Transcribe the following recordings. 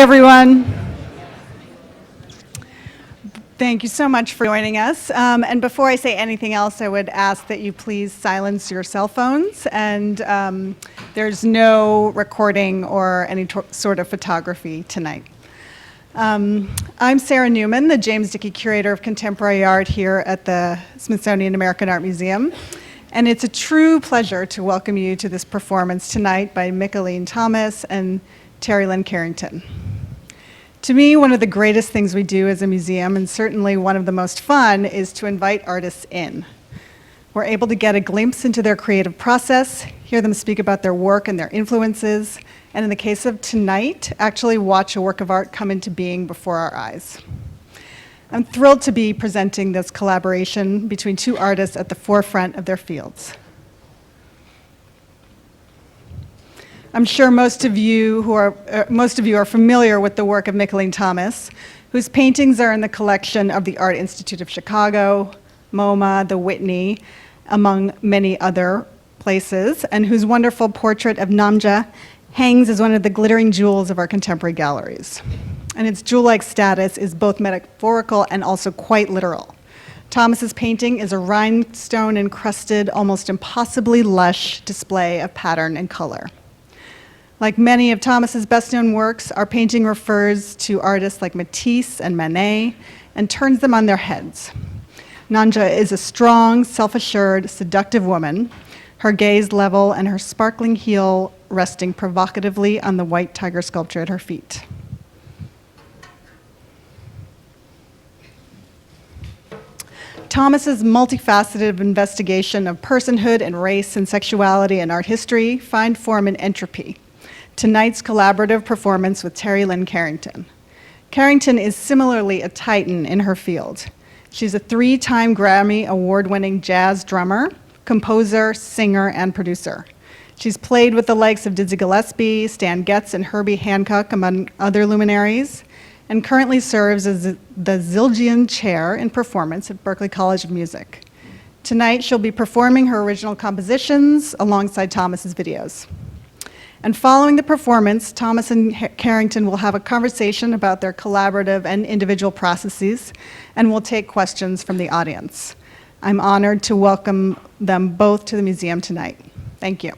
everyone. Thank you so much for joining us. And before I say anything else, I would ask that you please silence your cell phones. And there's no recording or any sort of photography tonight. I'm Sarah Newman, the James Dickey Curator of Contemporary Art here at the Smithsonian American Art Museum. And it's a true pleasure to welcome you to this performance tonight by Mickalene Thomas and Terry Lynn Carrington. To me, one of the greatest things we do as a museum, and certainly one of the most fun, is to invite artists in. We're able to get a glimpse into their creative process, hear them speak about their work and their influences, and in the case of tonight, actually watch a work of art come into being before our eyes. I'm thrilled to be presenting this collaboration between two artists at the forefront of their fields. I'm sure most of you are familiar with the work of Mickalene Thomas, whose paintings are in the collection of the Art Institute of Chicago, MoMA, the Whitney, among many other places, and whose wonderful portrait of Namja hangs as one of the glittering jewels of our contemporary galleries. And its jewel-like status is both metaphorical and also quite literal. Thomas's painting is a rhinestone-encrusted, almost impossibly lush display of pattern and color. Like many of Thomas's best-known works, our painting refers to artists like Matisse and Manet and turns them on their heads. Namja is a strong, self-assured, seductive woman, her gaze level and her sparkling heel resting provocatively on the white tiger sculpture at her feet. Thomas's multifaceted investigation of personhood and race and sexuality and art history find form in Entropy, tonight's collaborative performance with Terry Lynn Carrington. Carrington is similarly a titan in her field. She's a 3-time Grammy award-winning jazz drummer, composer, singer, and producer. She's played with the likes of Dizzy Gillespie, Stan Getz, and Herbie Hancock, among other luminaries, and currently serves as the Zildjian Chair in Performance at Berklee College of Music. Tonight, she'll be performing her original compositions alongside Thomas's videos. And following the performance, Thomas and Carrington will have a conversation about their collaborative and individual processes, and we'll take questions from the audience. I'm honored to welcome them both to the museum tonight. Thank you.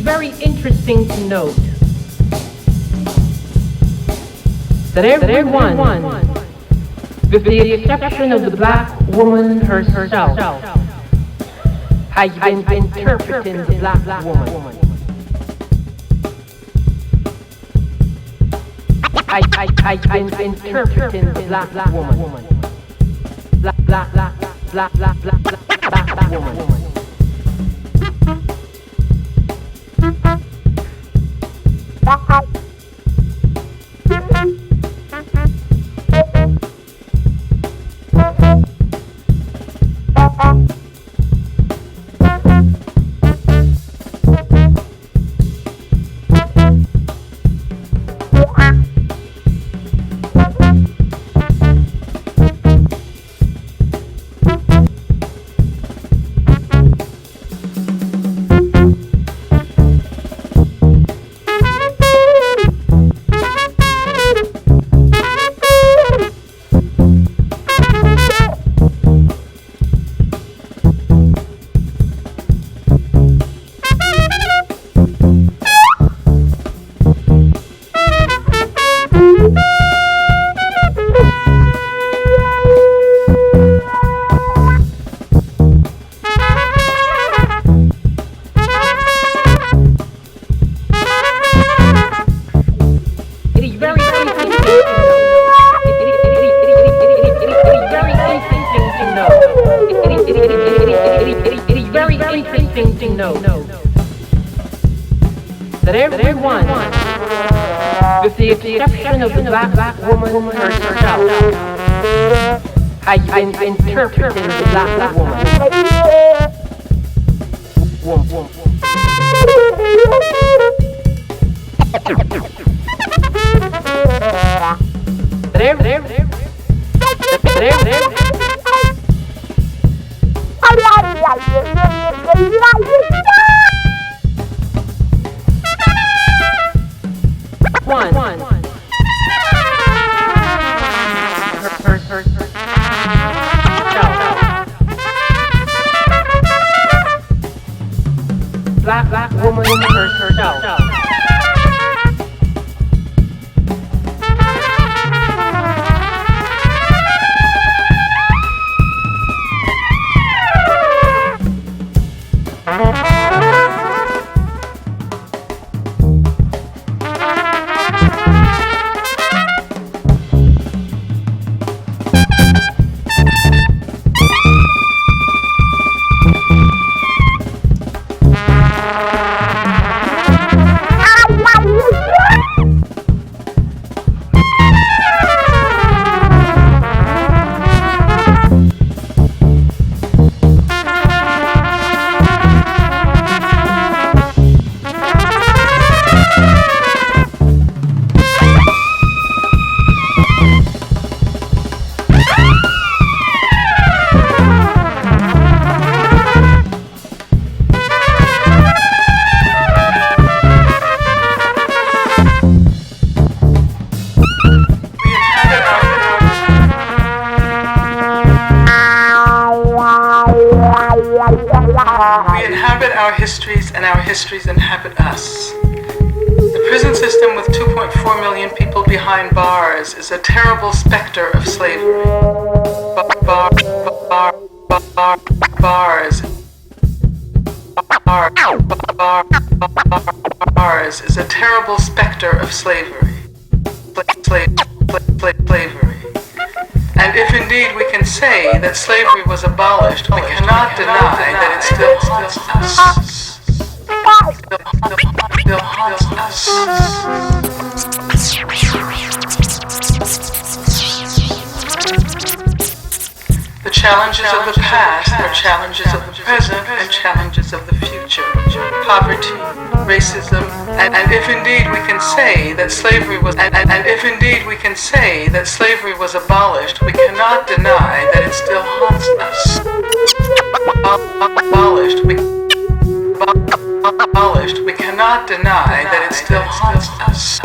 very interesting to note that everyone, with the exception of the black woman herself, has been interpreting the black woman. I've been interpreting the black woman. Black woman. That everyone, with the exception of the black woman herself, has been interpreting the black woman. Black woman herself. We inhabit our histories and our histories inhabit us. The prison system with 2.4 million people behind bars is a terrible specter of slavery. Bars is a terrible specter of slavery. Slavery. And if indeed we can say that slavery was abolished, we cannot deny that it still haunts us. Still haunts us. The challenges of the past are challenges of the present and challenges of the future. Poverty, racism, and if indeed we can say that slavery was abolished, we cannot deny that it still haunts us. Abolished, we cannot deny that it still haunts us.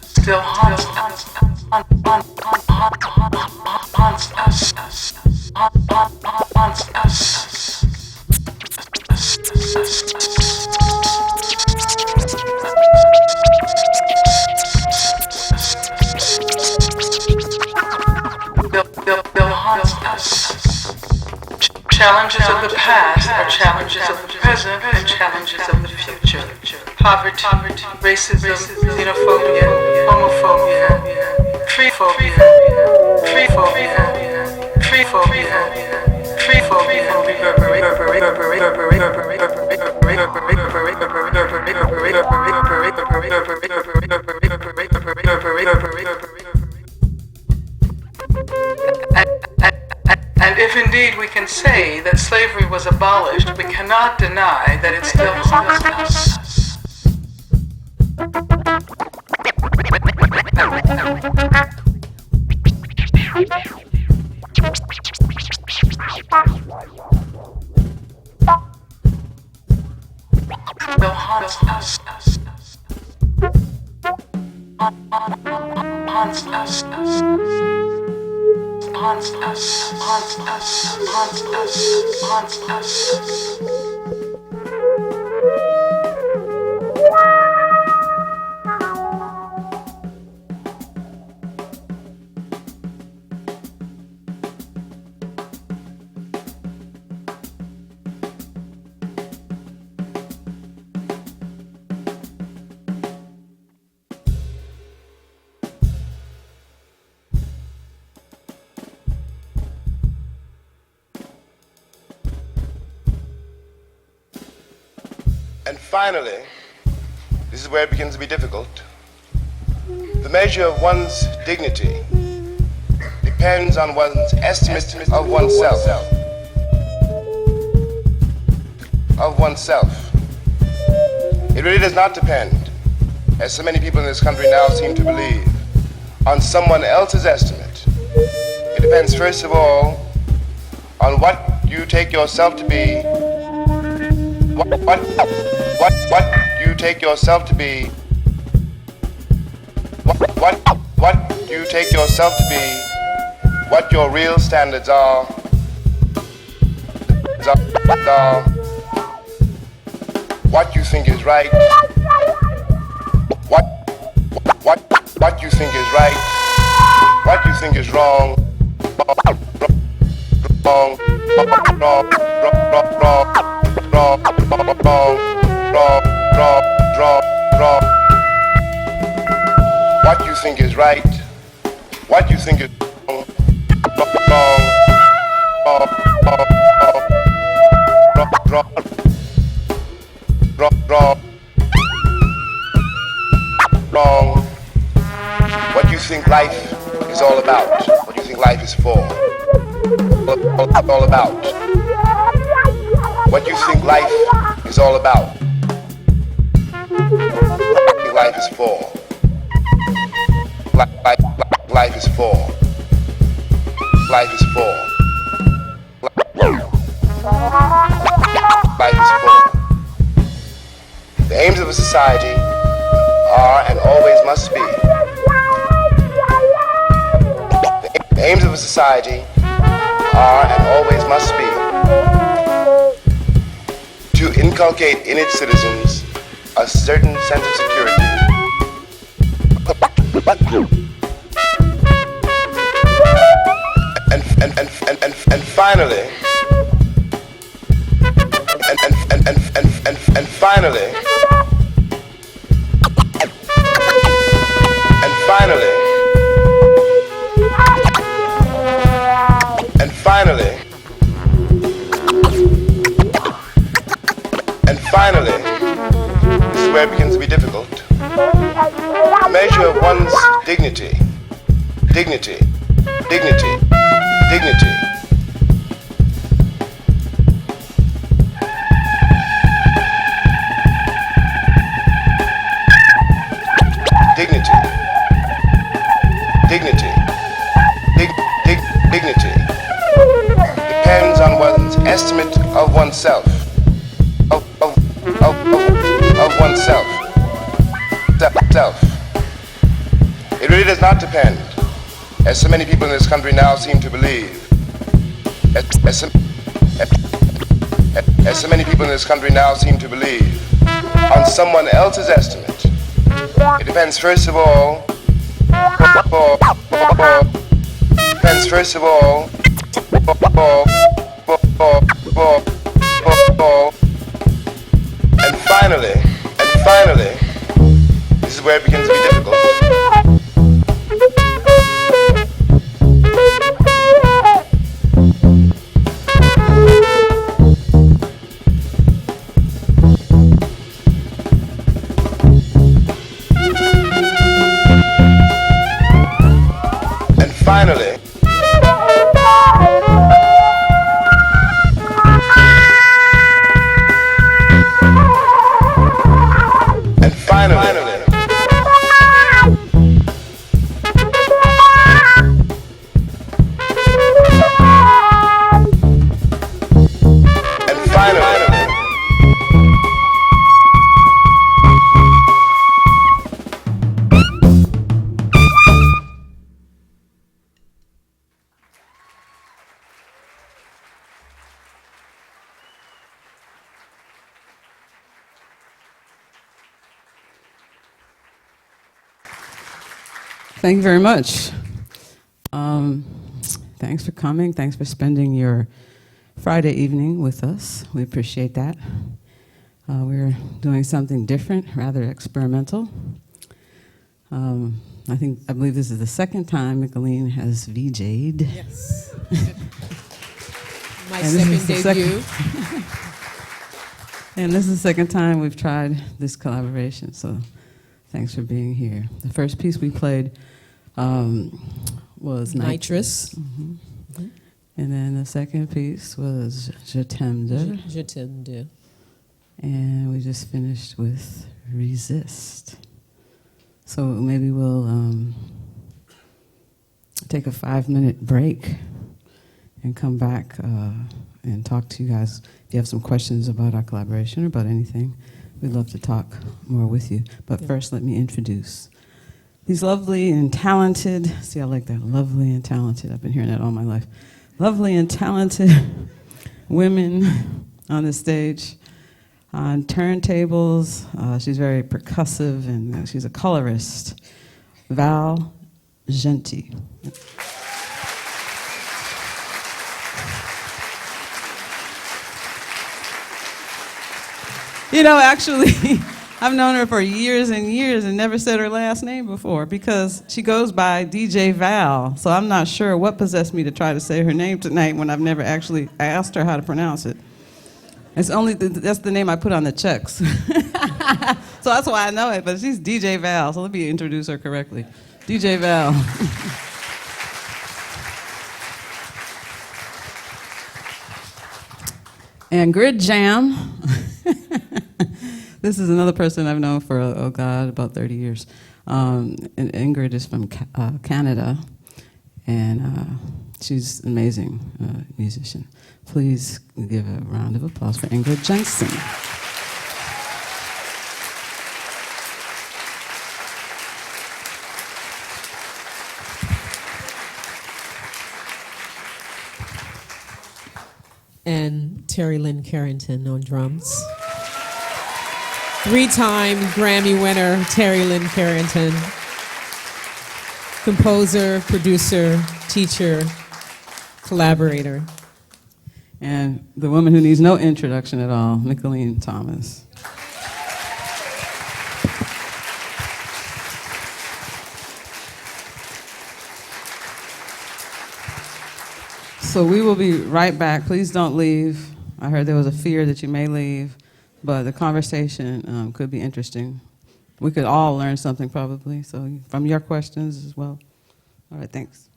Still haunts us. Haunts us. Haunts us. Challenges of the past are challenges of the present and challenges of the future. Poverty, racism, xenophobia, homophobia, freephobia, freephobia, freephobia, freephobia, and if indeed we can say that slavery was abolished, we cannot deny that it still haunts us. Still haunts us. Haunts us. Haunts us, haunts us, haunts us, haunts us. And finally, this is where it begins to be difficult. The measure of one's dignity depends on one's estimate of oneself. Of oneself. It really does not depend, as so many people in this country now seem to believe, on someone else's estimate. It depends first of all on what you take yourself to be. What you take yourself to be, what you take yourself to be, what your real standards are, what you think is right, what you think is right, what you think is wrong, wrong. What you think is right, what you think is wrong, wrong. What you think life is all about, what you think life is for, all about. What you think life is all about. What you think life is for. Life is for. Life is for. Life is for. The aims of a society are and always must be. The aims of a society are and always must be to inculcate in its citizens a certain sense of security. And finally, and finally, and finally, and finally, and finally, this is where it begins to be difficult. The measure of one's dignity, dignity, dignity, dignity. Dignity, dignity, dignity depends on one's estimate of oneself, of oneself, self. It really does not depend, as so many people in this country now seem to believe, as so many people in this country now seem to believe, on someone else's estimate. It depends first of all, depends first of all, finally, this is where it begins to be difficult. And finally, Thank you very much. Thanks for coming. Thanks for spending your Friday evening with us. We appreciate that. We're doing something different, rather experimental. I believe this is the second time Micheline has VJ'd. Yes. My And this is second the debut. And this is the second time we've tried this collaboration, so thanks for being here. The first piece we played was Nitrous. And then the second piece was Je t'aime de. Je t'aime de. And we just finished with Resist. So maybe we'll take a 5-minute break and come back and talk to you guys. If you have some questions about our collaboration or about anything, we'd love to talk more with you. But first, let me introduce these lovely and talented, see, I like that, lovely and talented. I've been hearing that all my life. Lovely and talented women on the stage. On turntables, she's very percussive and she's a colorist. Val Genti. You know, actually, I've known her for years and years and never said her last name before because she goes by DJ Val. So I'm not sure what possessed me to try to say her name tonight when I've never actually asked her how to pronounce it. It's only that's the name I put on the checks. So that's why I know it, but she's DJ Val, so let me introduce her correctly. DJ Val. And Grid Jam. This is another person I've known for, oh God, about 30 years. And Ingrid is from Canada, and she's an amazing musician. Please give a round of applause for Ingrid Jensen. And Terry Lynn Carrington on drums. 3-time Grammy winner, Terry Lynn Carrington. Composer, producer, teacher, collaborator. And the woman who needs no introduction at all, Micheline Thomas. So we will be right back. Please don't leave. I heard there was a fear that you may leave, but the conversation could be interesting. We could all learn something probably, so from your questions as well. All right, thanks.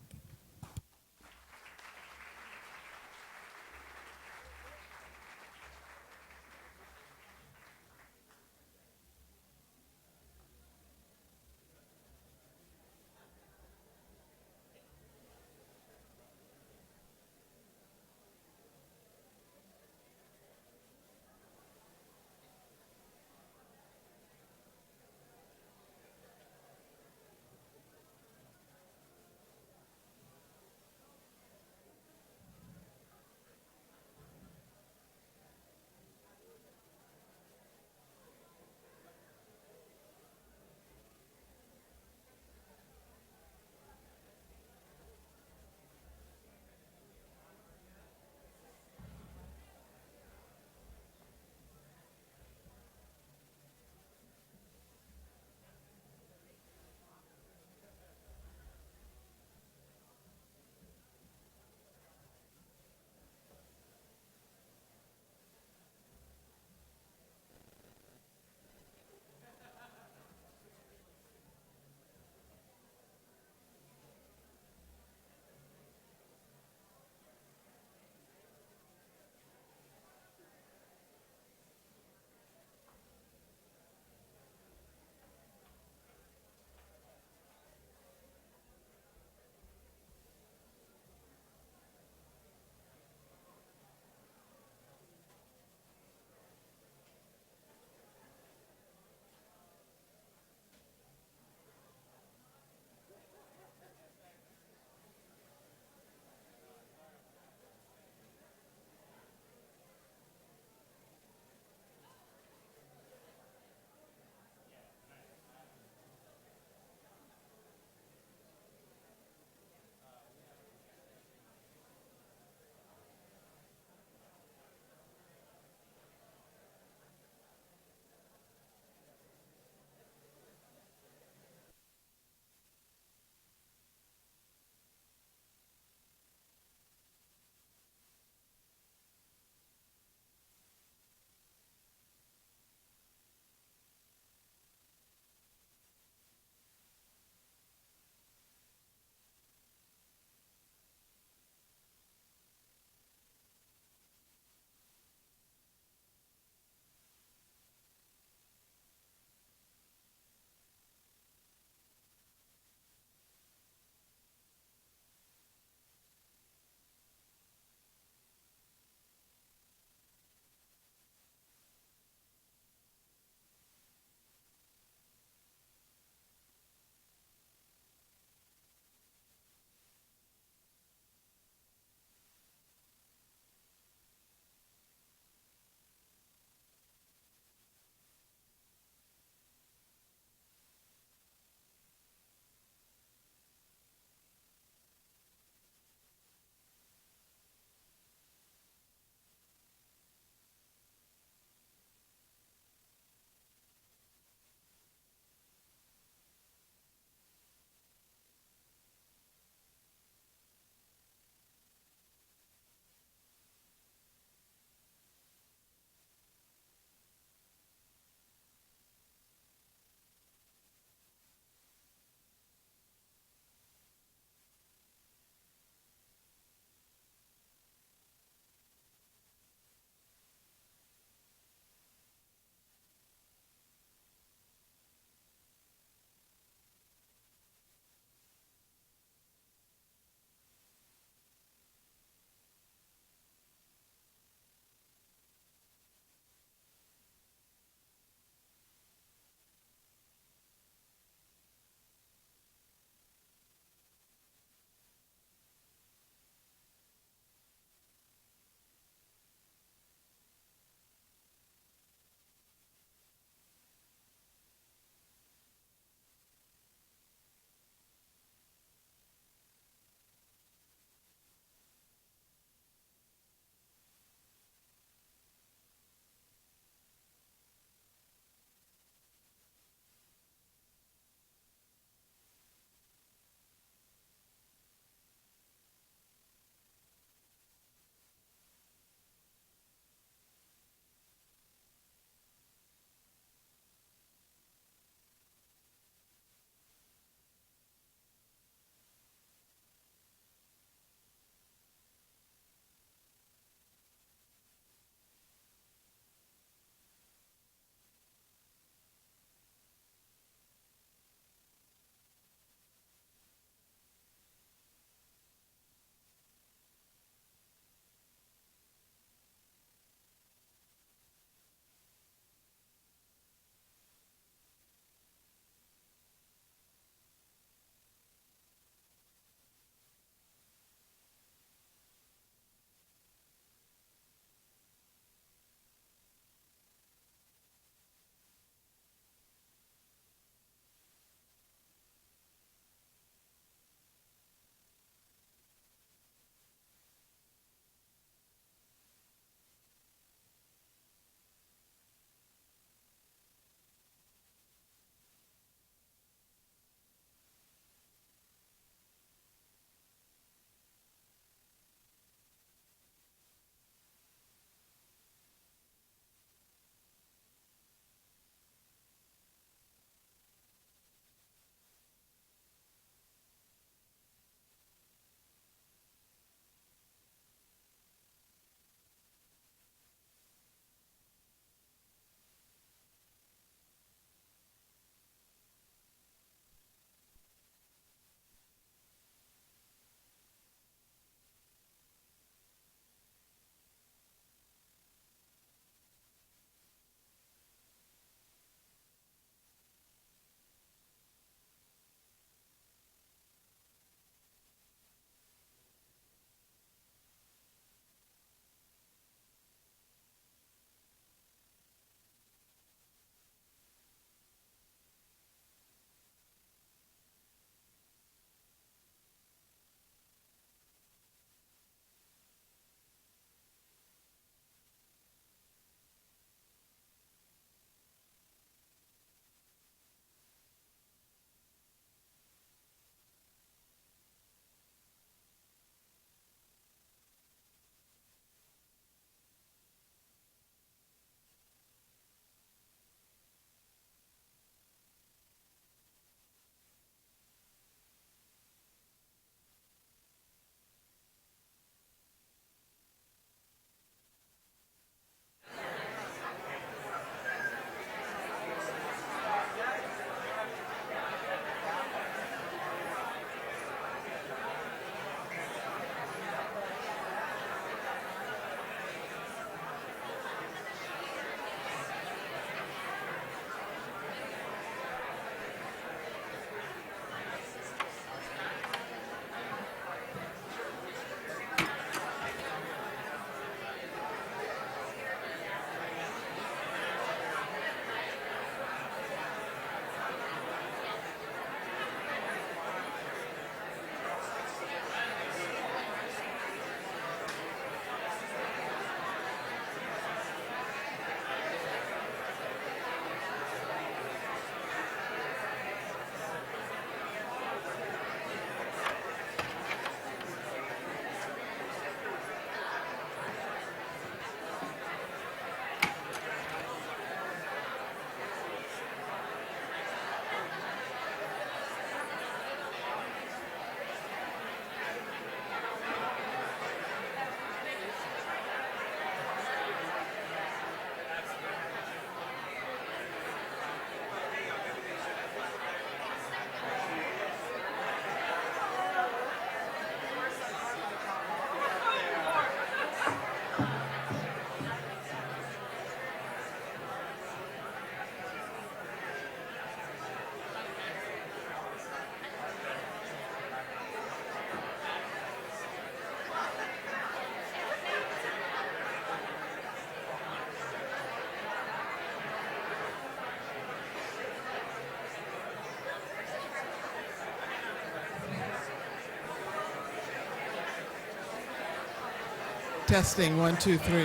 Testing, 1, 2, 3.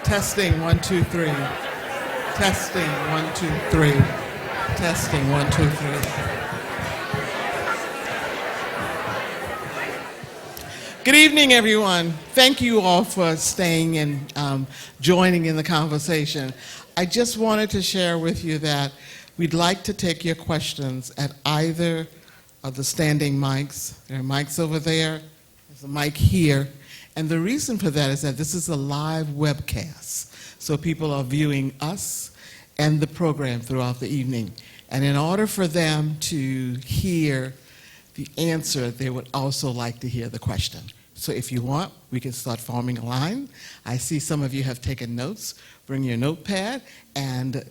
Testing, 1, 2, 3. Testing, 1, 2, 3. Testing, 1, 2, 3. Good evening, everyone. Thank you all for staying and joining in the conversation. I just wanted to share with you that we'd like to take your questions at either of the standing mics. There are mics over there. There's a mic here. And the reason for that is that this is a live webcast. So people are viewing us and the program throughout the evening. And in order for them to hear the answer, they would also like to hear the question. So if you want, we can start forming a line. I see some of you have taken notes. Bring your notepad. And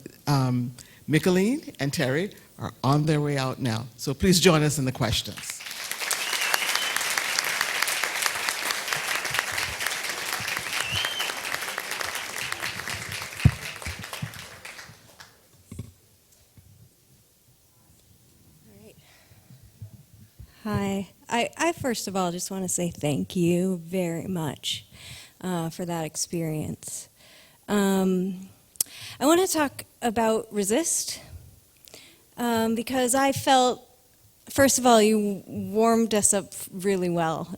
Micheline and Terry are on their way out now. So please join us in the questions. Hi. I first of all just want to say thank you very much for that experience. I want to talk about resist because I felt, first of all, you warmed us up really well.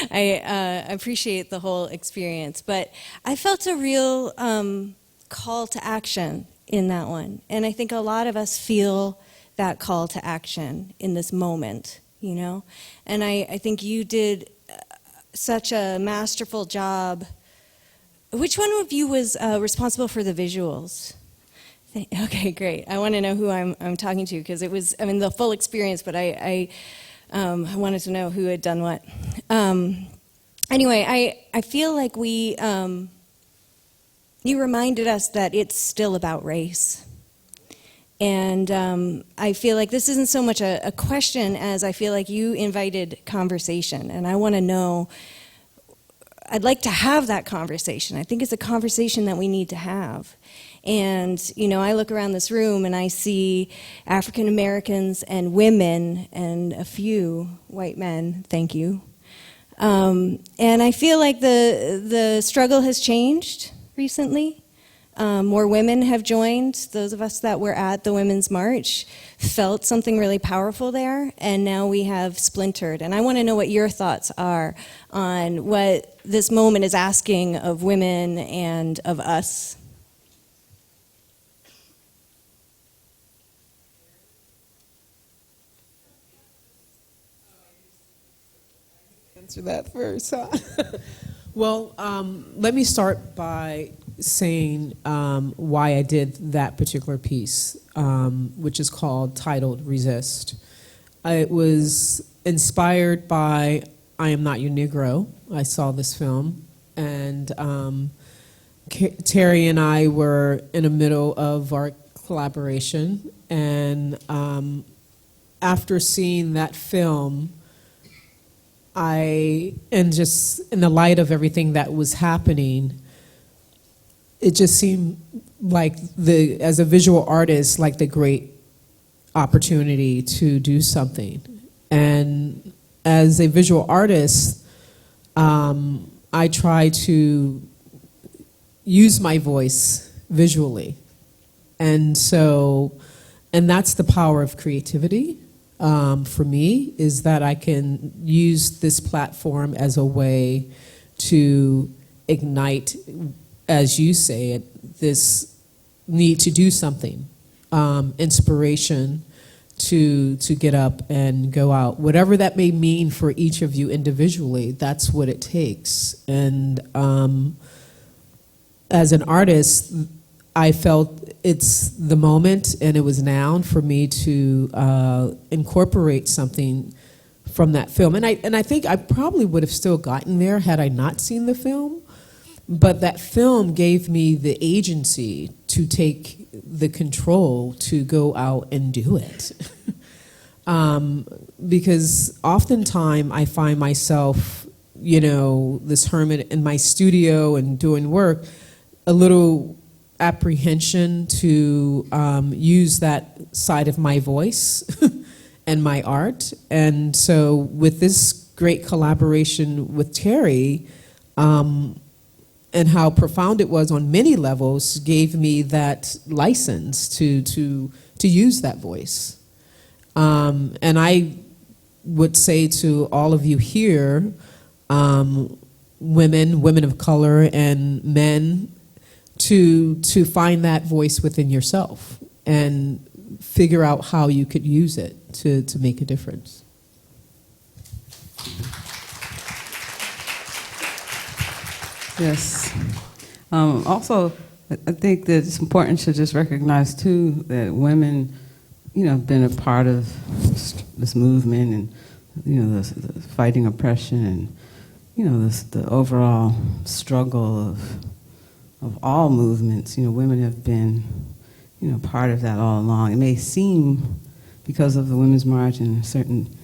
I appreciate the whole experience, but I felt a real call to action in that one. And I think a lot of us feel that call to action in this moment, you know? And I think you did such a masterful job. Which one of you was responsible for the visuals? Okay, great. I want to know who I'm talking to because it was, I mean, the full experience, but I wanted to know who had done what. Anyway, I feel like you reminded us that it's still about race. And I feel like this isn't so much a question as I feel like you invited conversation. And I want to know, I'd like to have that conversation. I think it's a conversation that we need to have. And, you know, I look around this room and I see African Americans and women and a few white men, thank you. And I feel like the struggle has changed recently. More women have joined. Those of us that were at the Women's March felt something really powerful there, and now we have splintered. And I want to know what your thoughts are on what this moment is asking of women and of us. Answer that first. Huh? Well, let me start by saying why I did that particular piece, which is titled Resist. It was inspired by I Am Not Your Negro. I saw this film, and Terry and I were in the middle of our collaboration, and after seeing that film, and just in the light of everything that was happening, it just seemed like as a visual artist, like the great opportunity to do something. And as a visual artist, I try to use my voice visually. And that's the power of creativity. For me, is that I can use this platform as a way to ignite, as you say it, this need to do something, inspiration to get up and go out. Whatever that may mean for each of you individually, that's what it takes. And as an artist, I felt it's the moment, and it was now for me to incorporate something from that film. And I think I probably would have still gotten there had I not seen the film. But that film gave me the agency to take the control to go out and do it. Because oftentimes I find myself, you know, this hermit in my studio and doing work, a little apprehension to use that side of my voice and my art. And so with this great collaboration with Terry, and how profound it was on many levels, gave me that license to use that voice. And I would say to all of you here, women of color, and men, to find that voice within yourself and figure out how you could use it to make a difference. Yes. Also, I think that it's important to just recognize too that women, have been a part of this movement, and the fighting oppression, and the overall struggle of all movements. Women have been part of that all along. It may seem, because of the Women's March and certain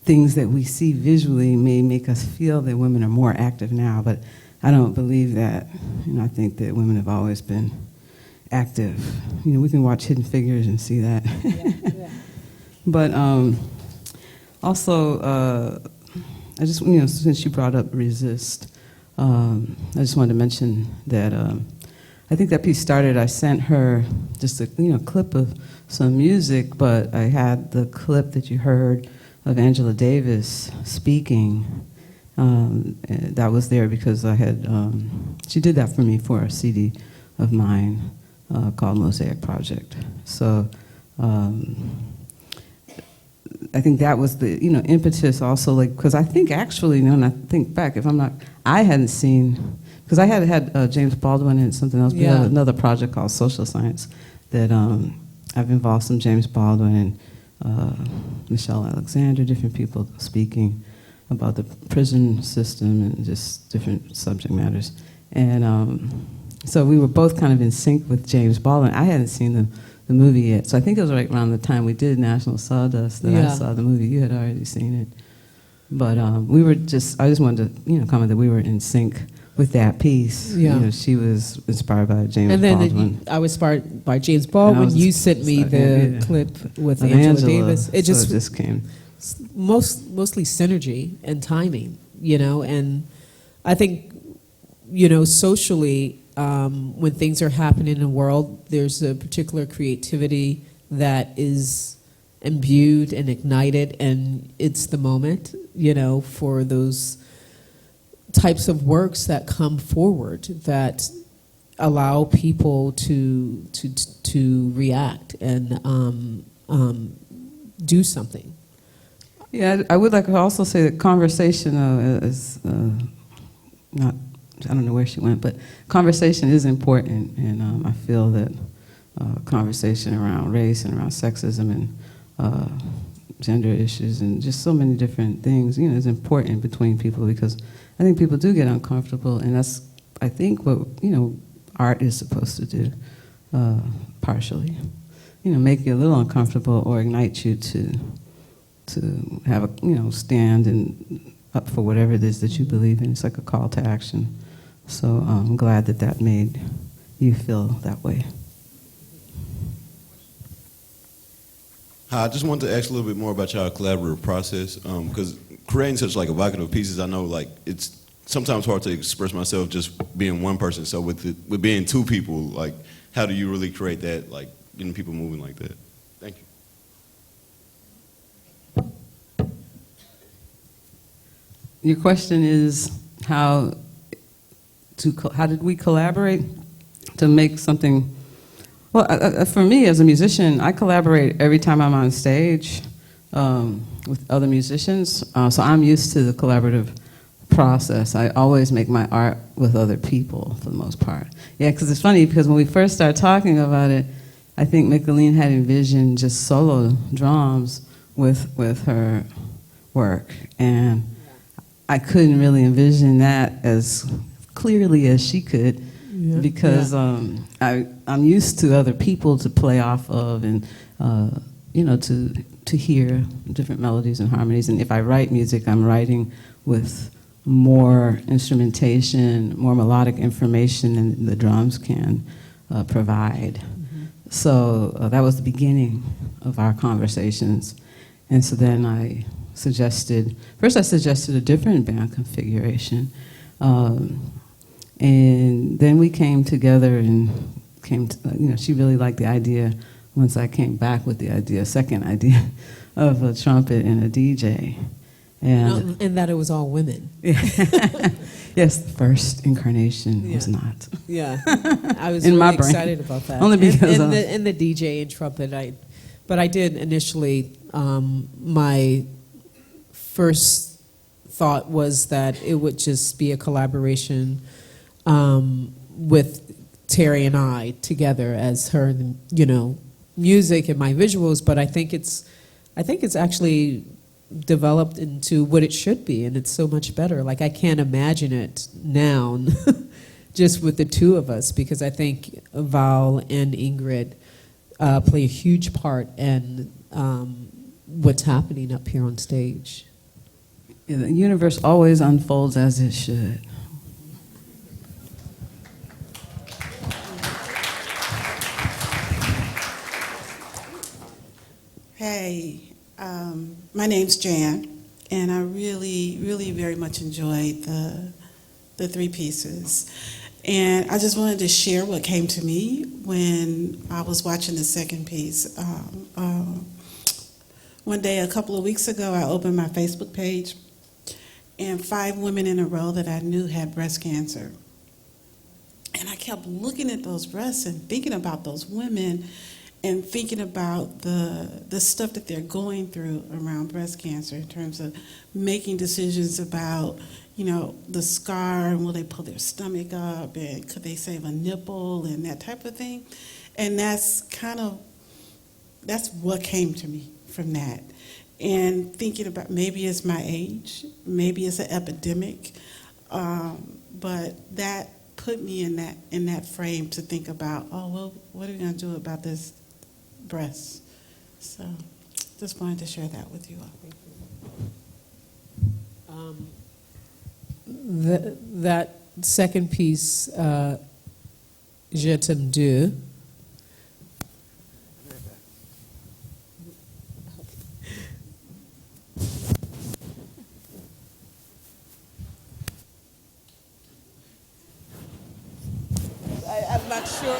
things that we see visually, may make us feel that women are more active now, but I don't believe that. I think that women have always been active. We can watch Hidden Figures and see that. Yeah. But also, I just, since you brought up Resist, I just wanted to mention that I think that piece started, I sent her just a clip of some music, but I had the clip that you heard of Angela Davis speaking. That was there because I had, she did that for me for a CD of mine called Mosaic Project. So I think that was the impetus also, like, because I think actually, when I think back, I hadn't seen, because I had James Baldwin and something else. We had another project called Social Science that I've involved some James Baldwin and Michelle Alexander, different people speaking about the prison system and just different subject matters. And so we were both kind of in sync with James Baldwin. I hadn't seen the movie yet, so I think it was right around the time we did National Sawdust that I saw the movie. You had already seen it. But I just wanted to comment that we were in sync with that piece. Yeah. She was inspired by James Baldwin. And then I was inspired by James Baldwin. You sent me the clip with Angela Davis. It just came. Mostly synergy and timing, and I think, socially, when things are happening in the world, there's a particular creativity that is imbued and ignited, and it's the moment, for those types of works that come forward that allow people to react and do something. Yeah, I would like to also say that conversation is not, I don't know where she went, but conversation is important, and I feel that conversation around race and around sexism and gender issues and just so many different things, is important between people, because I think people do get uncomfortable, and that's, I think, what, art is supposed to do, partially. Make you a little uncomfortable or ignite you to have a, stand and up for whatever it is that you believe in. It's like a call to action. So I'm glad that made you feel that way. Hi, I just wanted to ask a little bit more about your collaborative process, because creating such like evocative pieces, I know like it's sometimes hard to express myself just being one person. So with being two people, like how do you really create that, like getting people moving like that? Thank you. Your question is how did we collaborate to make something? Well, for me as a musician, I collaborate every time I'm on stage with other musicians. So I'm used to the collaborative process. I always make my art with other people for the most part. Yeah, because it's funny, because when we first started talking about it, I think Micheline had envisioned just solo drums with her work, and I couldn't really envision that as clearly as she could, because I'm used to other people to play off of, and to hear different melodies and harmonies. And if I write music, I'm writing with more instrumentation, more melodic information than the drums can provide. So that was the beginning of our conversations. And so then I suggested a different band configuration. And then we came together and she really liked the idea once I came back with the idea, second idea, of a trumpet and a DJ. And that it was all women. Yes, the first incarnation was not. Yeah, I was In really my brain. excited about that. Only because and the DJ and trumpet, but I did initially. My first thought was that it would just be a collaboration with Terry and I together as her, music and my visuals. But I think it's actually developed into what it should be, and it's so much better. Like, I can't imagine it now just with the two of us, because I think Val and Ingrid play a huge part in what's happening up here on stage. Yeah, the universe always unfolds as it should. Hey, my name's Jan, and I really, really very much enjoyed the three pieces. And I just wanted to share what came to me when I was watching the second piece. One day, a couple of weeks ago, I opened my Facebook page, and 5 women in a row that I knew had breast cancer. And I kept looking at those breasts and thinking about those women and thinking about the stuff that they're going through around breast cancer in terms of making decisions about, the scar, and will they pull their stomach up, and could they save a nipple, and that type of thing. And that's what came to me from that. And thinking about, maybe it's my age, maybe it's an epidemic, but that put me in that frame to think about, well, what are we going to do about this breast? So just wanted to share that with you all. That second piece, Je t'aime deux, I'm not sure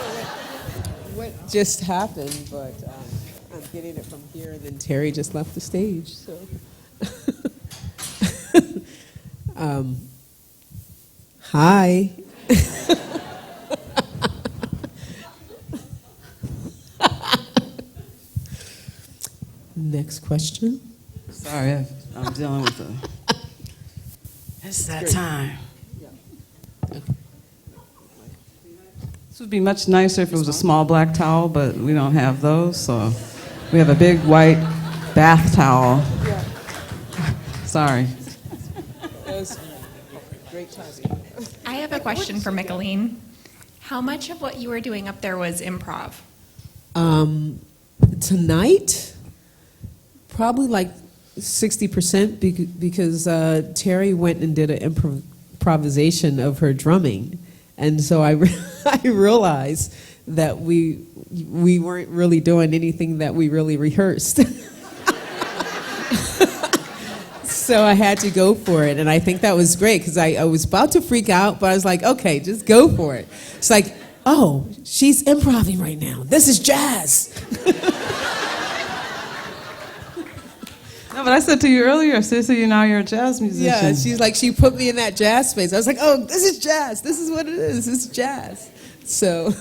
what just happened, but I'm getting it from here, and then Terry just left the stage, so. Hi. Next question. Sorry, I'm dealing with it's that time. This would be much nicer if it was a small black towel, but we don't have those, so we have a big white bath towel. Sorry. I have a question for Micheline. How much of what you were doing up there was improv? Tonight, probably like 60% because Terry went and did an improvisation of her drumming. And so I realized that we weren't really doing anything that we really rehearsed. So I had to go for it, and I think that was great because I was about to freak out, but I was like, okay, just go for it. It's like, oh, she's improvising right now. This is jazz. No, but I said to you earlier, Sissy, you're a jazz musician. Yeah, she put me in that jazz space. I was like, oh, this is jazz. This is what it is. This is jazz. So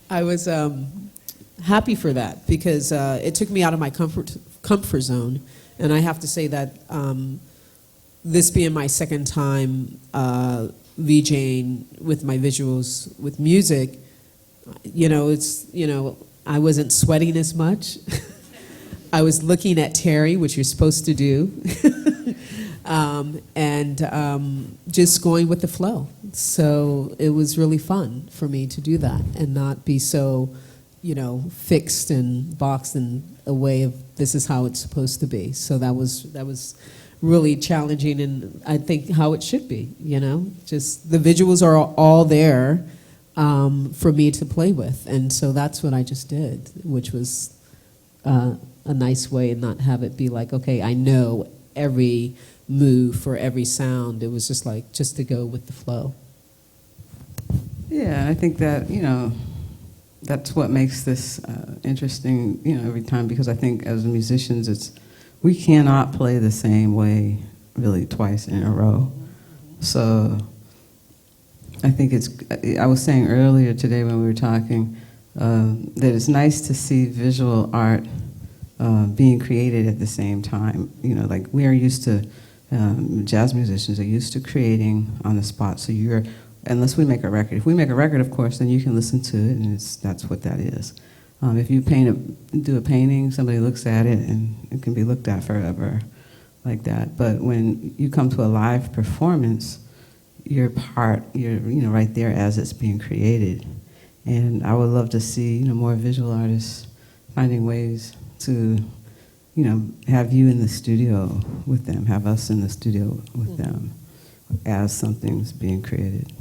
I was happy for that because it took me out of my comfort zone. And I have to say that this being my second time VJing with my visuals with music, I wasn't sweating as much. I was looking at Terry, which you're supposed to do, and just going with the flow. So it was really fun for me to do that and not be so, fixed and boxed in a way of this is how it's supposed to be. So that was really challenging, and I think how it should be, you know? Just the visuals are all there for me to play with, and so that's what I just did, which was a nice way, and not have it be like, okay, I know every move for every sound. It was just like, just to go with the flow. Yeah, I think that, you know, that's what makes this interesting, you know, every time, because I think as musicians, we cannot play the same way really twice in a row. So I think I was saying earlier today when we were talking that it's nice to see visual art being created at the same time. You know, like we are used to, jazz musicians are used to creating on the spot. So unless we make a record. If we make a record, of course, then you can listen to it, and that's what that is. If you do a painting, somebody looks at it, and it can be looked at forever, like that. But when you come to a live performance, you're right there as it's being created. And I would love to see, you know, more visual artists finding ways to, you know, have you in the studio with them, have us in the studio with them as something's being created.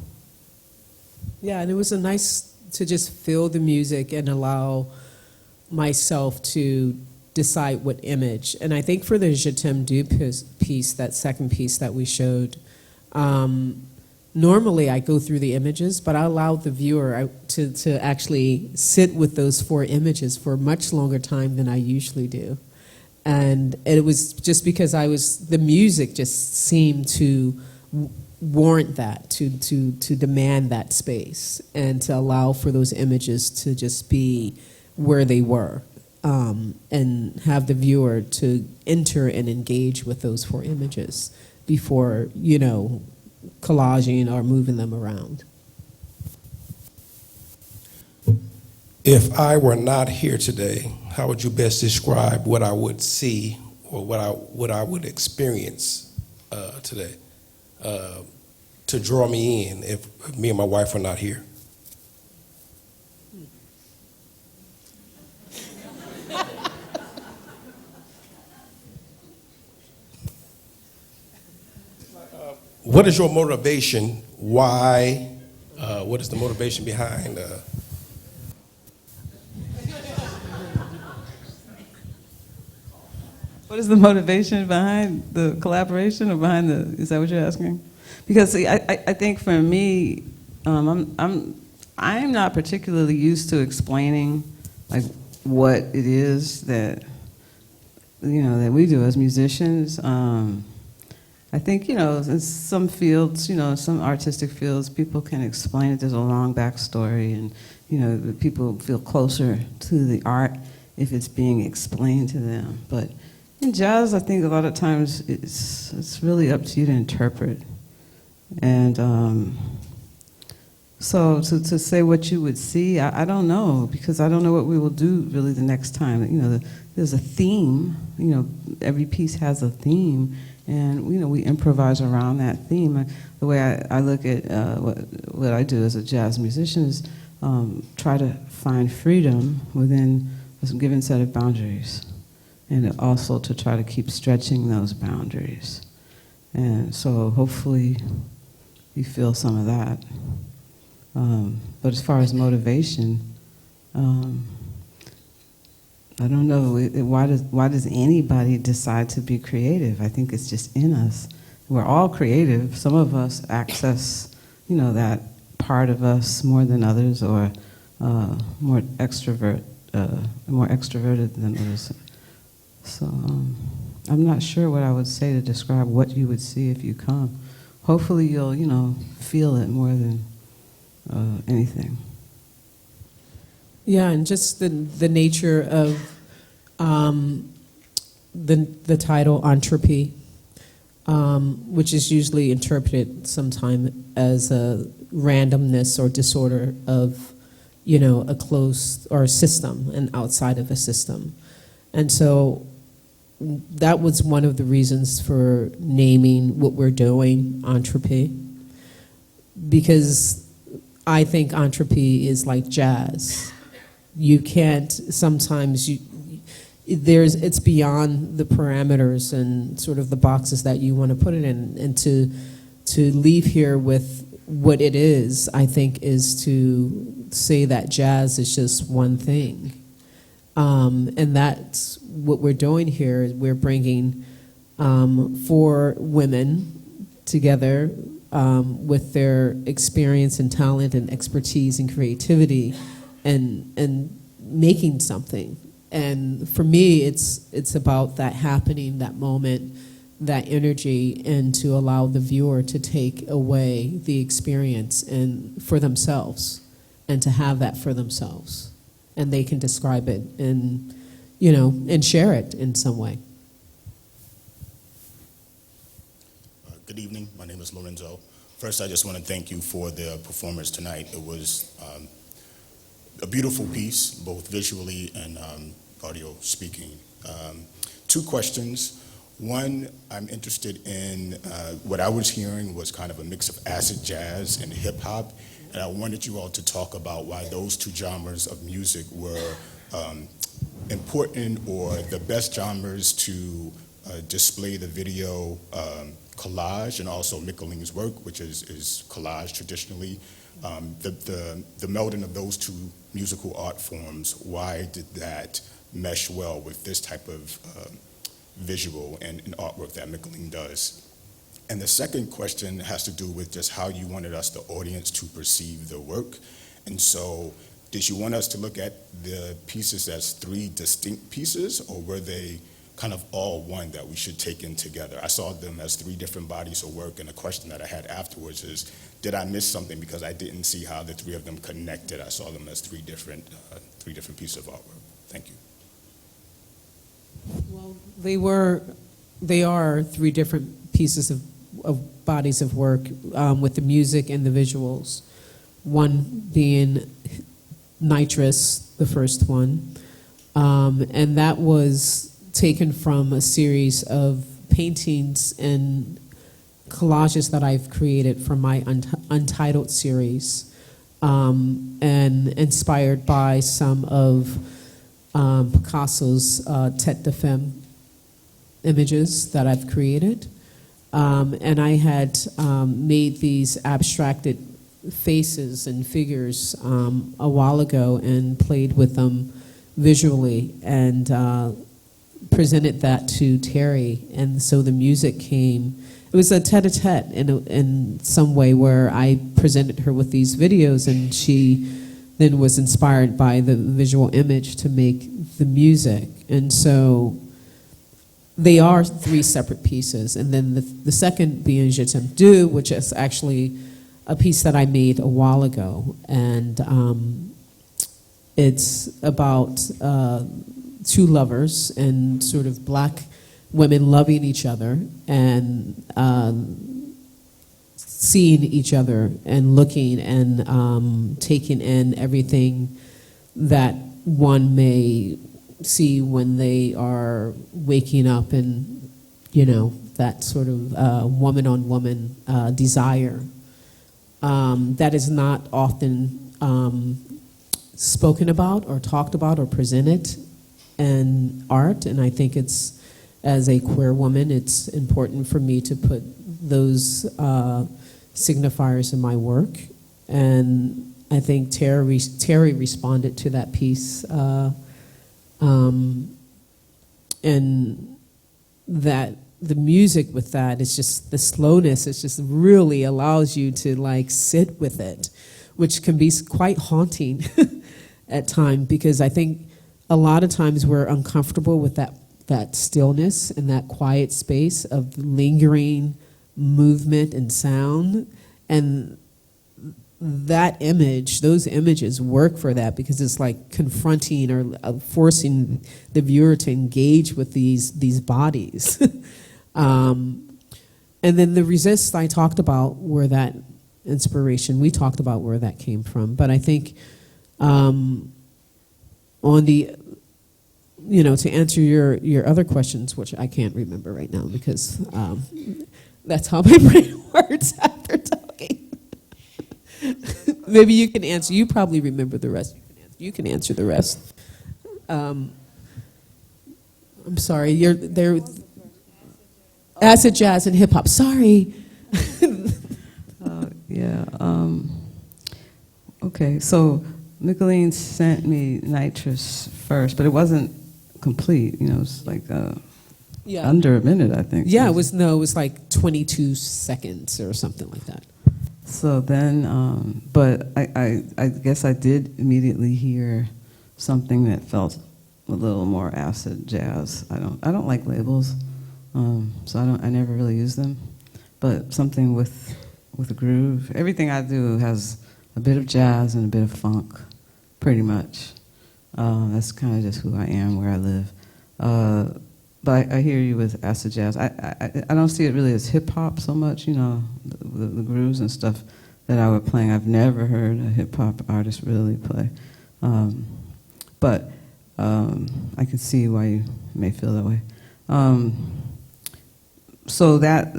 Yeah, and it was nice to just feel the music and allow myself to decide what image. And I think for the Je t'aime du piece, that second piece that we showed, normally I go through the images, but I allowed the viewer to actually sit with those 4 images for a much longer time than I usually do. And it was just because the music just seemed to warrant that, to demand that space, and to allow for those images to just be where they were, and have the viewer to enter and engage with those 4 images before, you know, collaging or moving them around. If I were not here today, how would you best describe what I would see or what I would experience today to draw me in if me and my wife were not here? What is your motivation? Why? What is the motivation behind? What is the motivation behind the collaboration, or behind is that what you're asking? Because see, I think for me, I'm not particularly used to explaining like what it is that, you know, that we do as musicians. I think, you know, in some fields, you know, some artistic fields, people can explain it. There's a long backstory, and, you know, people feel closer to the art if it's being explained to them. But in jazz, I think a lot of times it's really up to you to interpret. And so to say what you would see, I don't know, because I don't know what we will do really the next time. You know, there's a theme. You know, every piece has a theme. And, you know, we improvise around that theme. The way I look at what I do as a jazz musician is try to find freedom within a given set of boundaries, and also to try to keep stretching those boundaries. And so hopefully you feel some of that. But as far as motivation, I don't know. Why does anybody decide to be creative? I think it's just in us. We're all creative. Some of us access, you know, that part of us more than others, or more extroverted than others. So I'm not sure what I would say to describe what you would see if you come. Hopefully you'll, you know, feel it more than anything. Yeah, and just the nature of the title entropy, which is usually interpreted sometime as a randomness or disorder of, you know, a closed or a system and outside of a system. And so that was one of the reasons for naming what we're doing entropy, because I think entropy is like jazz. You can't, sometimes it's beyond the parameters and sort of the boxes that you want to put it in, and to leave here with what it is, I think, is to say that jazz is just one thing. And that's what we're doing here. We're bringing 4 women together with their experience and talent and expertise and creativity, and making something. And for me, it's about that happening, that moment, that energy, and to allow the viewer to take away the experience and for themselves, and to have that for themselves, and they can describe it and, you know, and share it in some way. Good evening. My name is Lorenzo. First, I just want to thank you for the performance tonight. It was a beautiful piece, both visually and audio speaking. 2 questions. One, I'm interested in what I was hearing was kind of a mix of acid jazz and hip hop, and I wanted you all to talk about why those 2 genres of music were important, or the best genres to display the video collage, and also Mickeline's work, which is collage traditionally. The melding of those 2 musical art forms, why did that mesh well with this type of visual and artwork that Mickeline does? And the second question has to do with just how you wanted us, the audience, to perceive the work. And so, did you want us to look at the pieces as 3 distinct pieces, or were they kind of all one that we should take in together? I saw them as 3 different bodies of work, and the question that I had afterwards is, did I miss something because I didn't see how the 3 of them connected? I saw them as 3 different pieces of artwork. Thank you. Well, they are 3 different pieces of bodies of work, with the music and the visuals. One being Nitrous, the first one, and that was taken from a series of paintings and collages that I've created from my Untitled series, and inspired by some of Picasso's Tête de Femme images that I've created. And I had made these abstracted faces and figures a while ago, and played with them visually, and presented that to Terry. And so the music came. It was a tete-a-tete in some way, where I presented her with these videos, and she then was inspired by the visual image to make the music. And so they are 3 separate pieces. And then the second being Je t'aime deux, which is actually a piece that I made a while ago. And it's about 2 lovers and sort of black women loving each other, and seeing each other and looking and taking in everything that one may see when they are waking up, and, you know, that sort of woman-on-woman desire that is not often spoken about or talked about or presented in art. And I think it's, as a queer woman, it's important for me to put those signifiers in my work. And I think Terry responded to that piece, and that the music with that is just the slowness. It just really allows you to like sit with it, which can be quite haunting at times, because I think a lot of times we're uncomfortable with that stillness and that quiet space of lingering movement and sound. And that image, those images work for that, because it's like confronting or forcing the viewer to engage with these bodies. And then the Resist I talked about, where that inspiration, we talked about where that came from. But I think on the, you know, to answer your other questions, which I can't remember right now, because that's how my brain works after talking. Maybe you can answer. You probably remember the rest. You can answer the rest. I'm sorry, they're acid jazz and hip hop. Sorry. Yeah. Okay, so Micheline sent me Nitrous first, but it wasn't complete. You know, it was like Yeah. under a minute, I think. Yeah, it was like 22 seconds or something like that. So then, but I guess I did immediately hear something that felt a little more acid jazz. I don't like labels, so I never really use them. But something with a groove. Everything I do has a bit of jazz and a bit of funk, pretty much. That's kind of just who I am, where I live. But I hear you with acid jazz. I don't see it really as hip hop so much, you know, the grooves and stuff that I was playing. I've never heard a hip hop artist really play. But I can see why you may feel that way. So that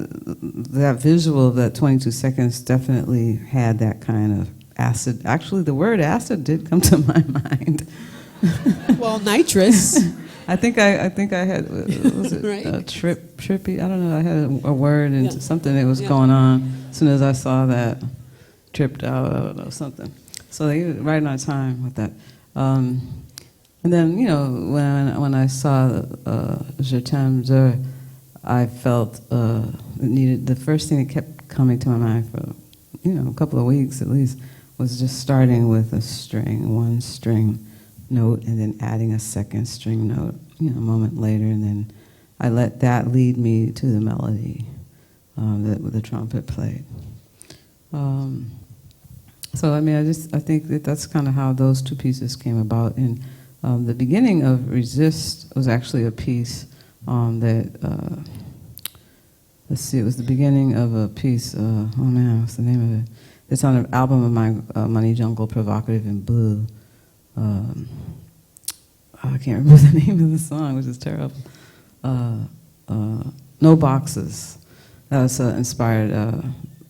visual of that 22 seconds definitely had that kind of acid. Actually, the word acid did come to my mind. Well, nitrous. I think I had, was it Right. trippy? I don't know. I had a word and something that was going on. As soon as I saw that, tripped out, I don't know, something. So they were right on time with that. And then, you know, when I saw Je t'aime de, I felt it needed, the first thing that kept coming to my mind for, you know, a couple of weeks at least, was just starting with a string, one string note, and then adding a second string note, you know, a moment later, and then I let that lead me to the melody that the trumpet played. So I mean, I think that's kind of how those two pieces came about. And the beginning of Resist was actually a piece that, let's see, it was the beginning of a piece, oh man, what's the name of it? It's on an album of mine, Money Jungle, Provocative in Blue. I can't remember the name of the song, which is terrible. No Boxes. That was inspired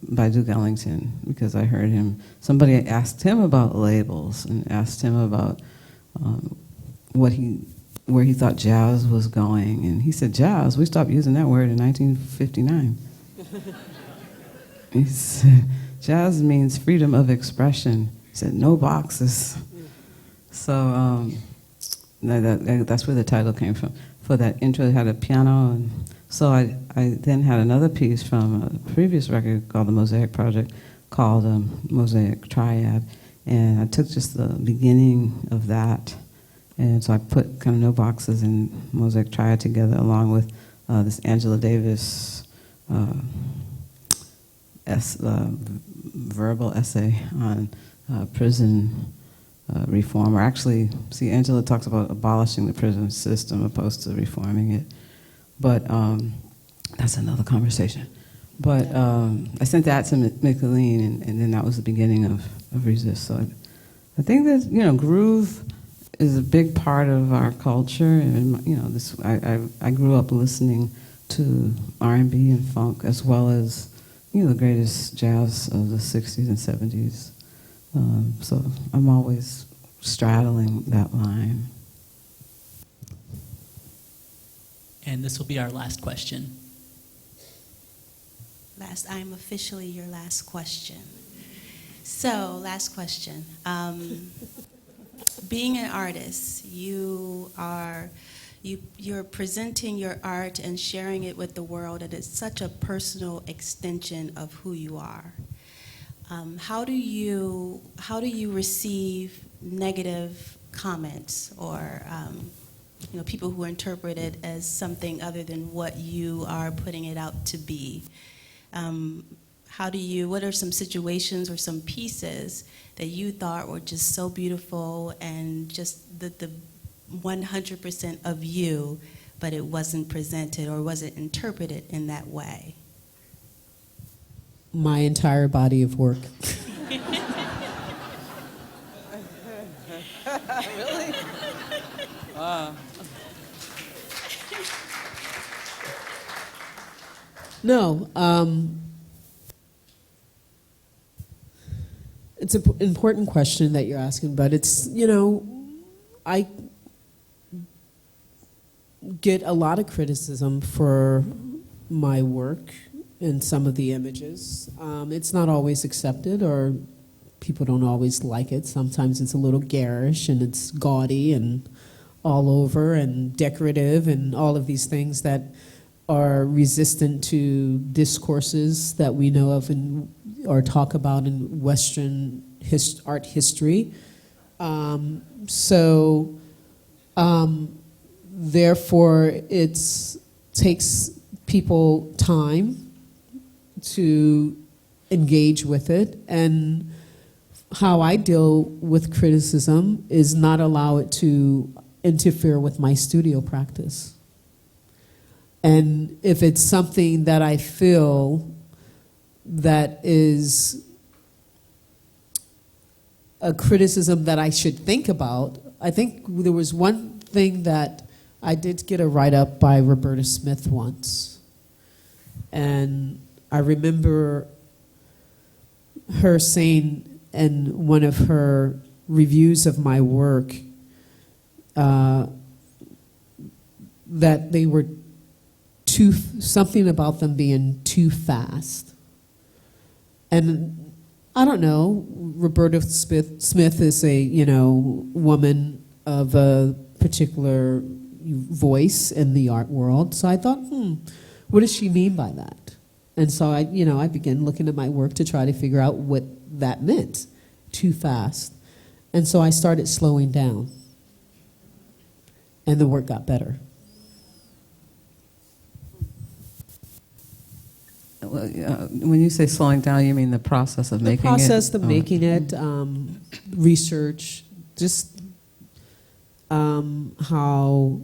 by Duke Ellington, because I heard him, somebody asked him about labels and asked him about where he thought jazz was going, and he said, jazz, we stopped using that word in 1959. He said, jazz means freedom of expression. He said, no boxes. So that's where the title came from. For that intro, it had a piano, and so I then had another piece from a previous record called the Mosaic Project, called Mosaic Triad, and I took just the beginning of that, and so I put kind of No Boxes and Mosaic Triad together, along with this Angela Davis verbal essay on prison reform. Or actually, see, Angela talks about abolishing the prison system opposed to reforming it. But that's another conversation. But I sent that to Micheline, and then that was the beginning of Resist. So I think that, you know, groove is a big part of our culture, and you know, this I grew up listening to R&B and funk, as well as, you know, the greatest jazz of the 60s and 70s. So I'm always straddling that line. And this will be our last question. I'm officially your last question. So, last question. Being an artist, you're presenting your art and sharing it with the world, and it's such a personal extension of who you are. How do you receive negative comments, or you know, people who interpret it as something other than what you are putting it out to be? What are some situations or some pieces that you thought were just so beautiful and just the 100% of you, but it wasn't presented or wasn't interpreted in that way? My entire body of work. Really? No, it's an important question that you're asking, but it's, you know, get a lot of criticism for my work and some of the images. It's not always accepted, or people don't always like it. Sometimes it's a little garish and it's gaudy and all over and decorative and all of these things that are resistant to discourses that we know of or talk about in Western art history. Therefore, it takes people time to engage with it. And how I deal with criticism is not allow it to interfere with my studio practice. And if it's something that I feel that is a criticism that I should think about, I think there was one thing that I did get a write-up by Roberta Smith once. And I remember her saying in one of her reviews of my work that they were something about them being too fast. And I don't know, Roberta Smith is a, woman of a particular voice in the art world. So I thought, what does she mean by that? And so I began looking at my work to try to figure out what that meant, too fast. And so I started slowing down. And the work got better. When you say slowing down, you mean the process of making it? The process of making it, research, just how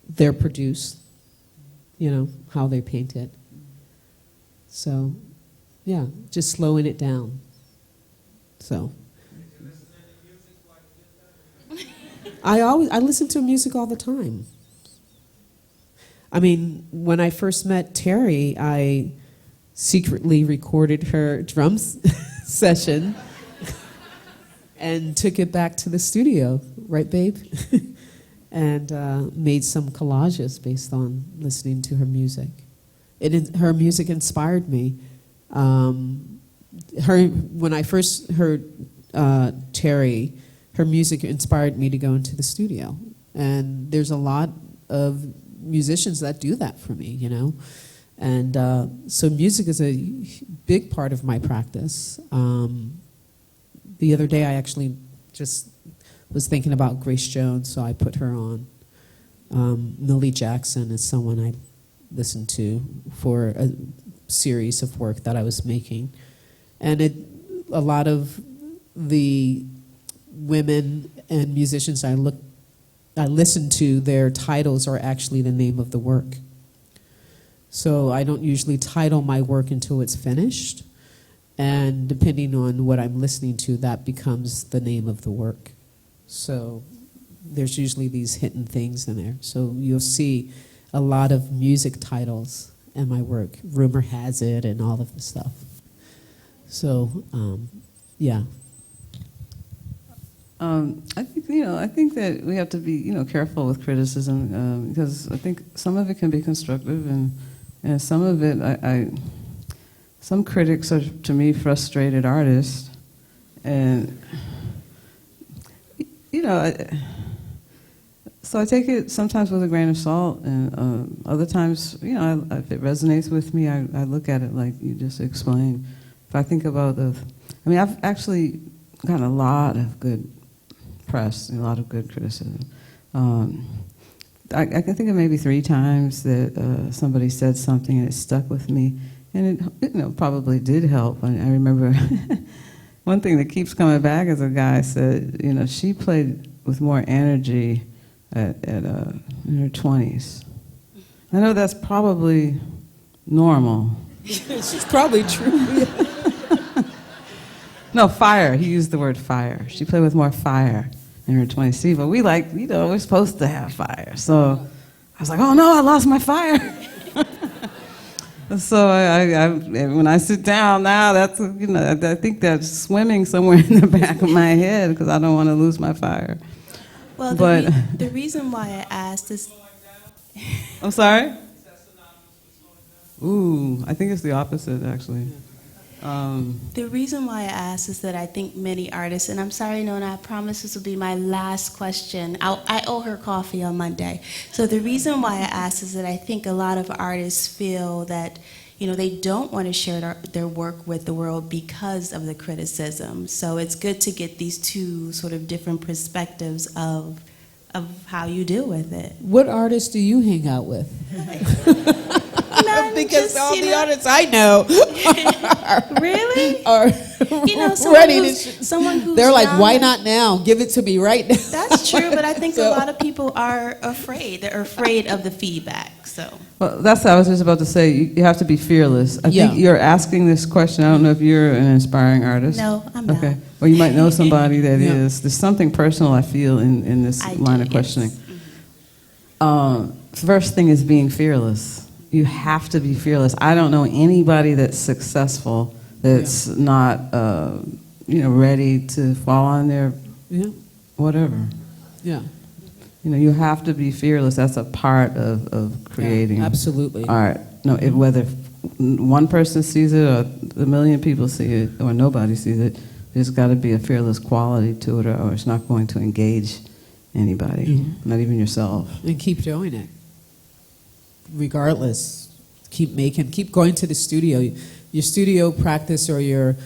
they're produced, how they paint it. So, yeah, just slowing it down. So. I listen to music all the time. I mean, when I first met Terry, I secretly recorded her drum session and took it back to the studio, right, babe? And made some collages based on listening to her music. Her music inspired me. When I first heard Terry, her music inspired me to go into the studio. And there's a lot of musicians that do that for me, And so music is a big part of my practice. The other day I actually just was thinking about Grace Jones, so I put her on. Millie Jackson is someone I listened to for a series of work that I was making. And a lot of the women and musicians I listen to, their titles are actually the name of the work. So I don't usually title my work until it's finished. And depending on what I'm listening to, that becomes the name of the work. So there's usually these hidden things in there. So you'll see a lot of music titles in my work. Rumor Has It and all of the stuff. So, yeah. I think that we have to be, careful with criticism because I think some of it can be constructive, and some of it, some critics are to me frustrated artists, and so I take it sometimes with a grain of salt, and other times, if it resonates with me, I look at it like you just explained. If I think about I've actually gotten a lot of good press, a lot of good criticism. I can think of maybe 3 times that somebody said something and it stuck with me, and it probably did help. I remember one thing that keeps coming back is a guy said, she played with more energy in her 20s. I know that's probably normal. It's probably true. No, fire. He used the word fire. She played with more fire in her 20s. See, but we we're supposed to have fire. So I was like, oh no, I lost my fire. So when I sit down now, that's, I think that's swimming somewhere in the back of my head because I don't want to lose my fire. Well, but the reason why I asked is, I'm sorry? Ooh, I think it's the opposite, actually. the reason why I asked is that I think many artists, and I'm sorry, Nona, I promise this will be my last question. I owe her coffee on Monday. So the reason why I asked is that I think a lot of artists feel that, you know, they don't want to share their work with the world because of the criticism. So it's good to get these two sort of different perspectives of how you deal with it. What artists do you hang out with? Because just, all you the know- artists I know Really? are You know, someone ready to. someone who's They're like, young why and- not now? Give it to me right now. That's true, but I think So- a lot of people are afraid. They're afraid of the feedback. So Well, that's what I was just about to say. You have to be fearless. I Yeah. think you're asking this question. I don't know if you're an inspiring artist. no, I'm not. Okay. Well, you might know somebody that Yeah. is. There's something personal I feel in this I line do, of yes. questioning. First thing is being fearless. You have to be fearless. I don't know anybody that's successful that's not, ready to fall on their Yeah, whatever. yeah. You know, you have to be fearless. That's a part of creating absolutely. art. No, whether one person sees it or a million people see it or nobody sees it, there's got to be a fearless quality to it, or it's not going to engage anybody, not even yourself. And keep doing it. Regardless, keep going to the studio. Your studio practice or your,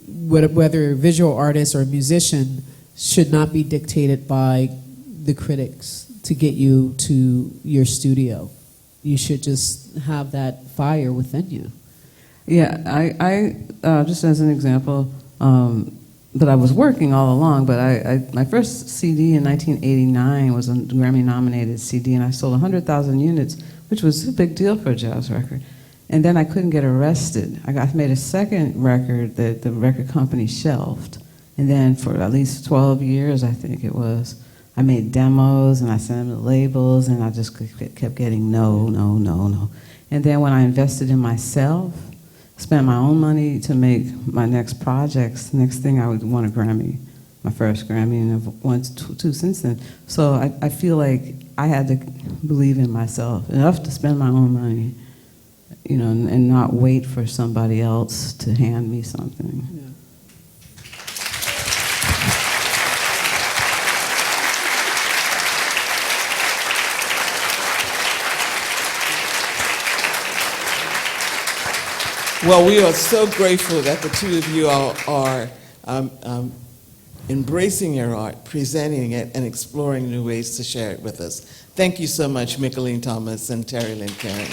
whether visual artist or musician should not be dictated by the critics to get you to your studio. You should just have that fire within you. Yeah, I just as an example, but I was working all along, but my first CD in 1989 was a Grammy-nominated CD, and I sold 100,000 units, which was a big deal for a jazz record. And then I couldn't get arrested. I made a second record that the record company shelved. And then for at least 12 years, I think it was, I made demos, and I sent them to labels, and I just kept getting no. And then when I invested in myself, spent my own money to make my next projects. The next thing I would want a Grammy, my first Grammy, and I've won two since then. So I feel like I had to believe in myself enough to spend my own money, and not wait for somebody else to hand me something. Yeah. Well, we are so grateful that the two of you all are embracing your art, presenting it, and exploring new ways to share it with us. Thank you so much, Micheline Thomas and Terry Lynn Caring.